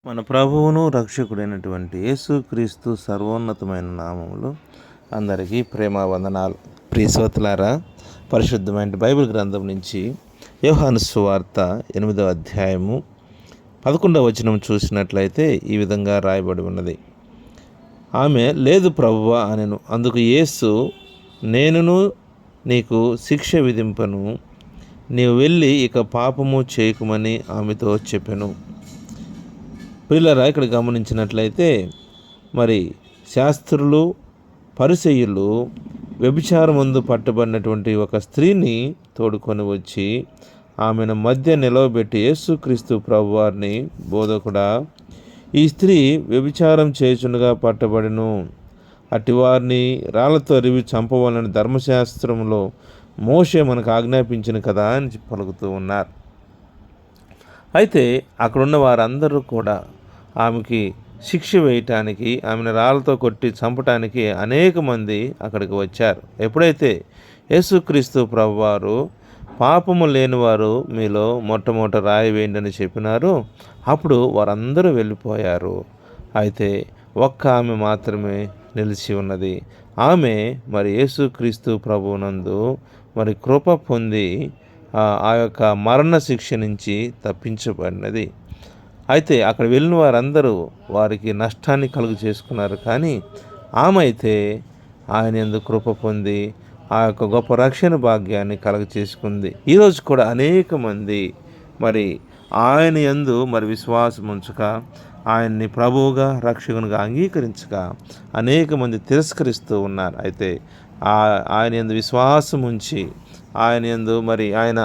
మన ప్రభువును రక్షకుడైనటువంటి యేసుక్రీస్తు సర్వోన్నతమైన నామములో అందరికీ ప్రేమ వందనాలు. ప్రియశ్రోతలారా, పరిశుద్ధమైన బైబిల్ గ్రంథం నుంచి యోహాను సువార్త 8వ అధ్యాయము 11వ వచనం చూసినట్లయితే ఈ విధంగా రాయబడి ఉన్నది. ఆమె, లేదు ప్రభువా అనెను. అందుకు యేసు, నేనును నీకు శిక్ష విధింపను, నీవు వెళ్ళి ఇక పాపము చేయకుమని ఆమెతో చెప్పెను. ప్రియులారా, ఇక్కడ గమనించినట్లయితే మరి శాస్త్రులు పరిసయ్యులు వ్యభిచారమందు పట్టబడినటువంటి ఒక స్త్రీని తోడుకొని వచ్చి ఆమెను మధ్య నిలవబెట్టి, యేసుక్రీస్తు ప్రభువారిని, బోధకుడా, ఈ స్త్రీ వ్యభిచారం చేయుచుండగా పట్టబడిను, అటివారిని రాళ్లతో అరివి చంపవాలని ధర్మశాస్త్రంలో మోషే మనకు ఆజ్ఞాపించిన కదా అని పలుకుతూ ఉన్నారు. అయితే అక్కడున్న వారందరూ కూడా ఆమెకి శిక్ష వేయటానికి, ఆమెను రాళ్ళతో కొట్టి చంపటానికి అనేక మంది అక్కడికి వచ్చారు. ఎప్పుడైతే యేసుక్రీస్తు ప్రభువారు పాపము లేనివారు మీలో మొట్టమొదట రాయి వేయండి అని చెప్పినారు, అప్పుడు వారందరూ వెళ్ళిపోయారు. అయితే ఒక్క ఆమె మాత్రమే నిలిచి ఉన్నది. ఆమె మరి యేసుక్రీస్తు ప్రభువునందు మరి కృప పొంది ఆ యొక్క మరణ శిక్ష నుంచి తప్పించబడినది. అయితే అక్కడ వెళ్ళిన వారందరూ వారికి నష్టాన్ని కలుగు చేసుకున్నారు. కానీ ఆమె అయితే ఆయన యందు కృప పొంది ఆ యొక్క గొప్ప రక్షణ భాగ్యాన్ని కలుగ చేసుకుంది. ఈరోజు కూడా అనేక మంది మరి ఆయన యందు మరి విశ్వాసం ఉంచక, ఆయన్ని ప్రభువుగా రక్షకునిగా అంగీకరించక అనేక మంది తిరస్కరిస్తూ ఉన్నారు. అయితే ఆయన యందు విశ్వాసం ఉంచి ఆయన యందు మరి ఆయన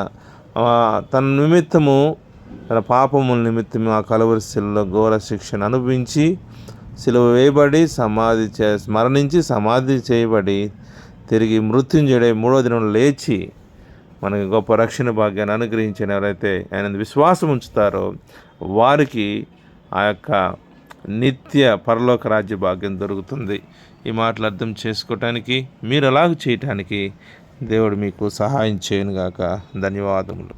తన నిమిత్తము, తన పాపముల నిమిత్తము ఆ కలువరి శిలువలో ఘోర శిక్షను అనుభవించి శిలువ వేయబడి మరణించి సమాధి చేయబడి తిరిగి మృత్యుంజయుడై 3వ దినం లేచి మనకి గొప్ప రక్షణ భాగ్యాన్ని అనుగ్రహించిన ఎవరైతే ఆయన విశ్వాసం ఉంచుతారో వారికి ఆ యొక్క నిత్య పరలోక రాజ్య భాగ్యం దొరుకుతుంది. ఈ మాటలు అర్థం చేసుకోవటానికి, మీరు అలాగ చేయటానికి దేవుడు మీకు సహాయం చేయనుగాక. ధన్యవాదములు.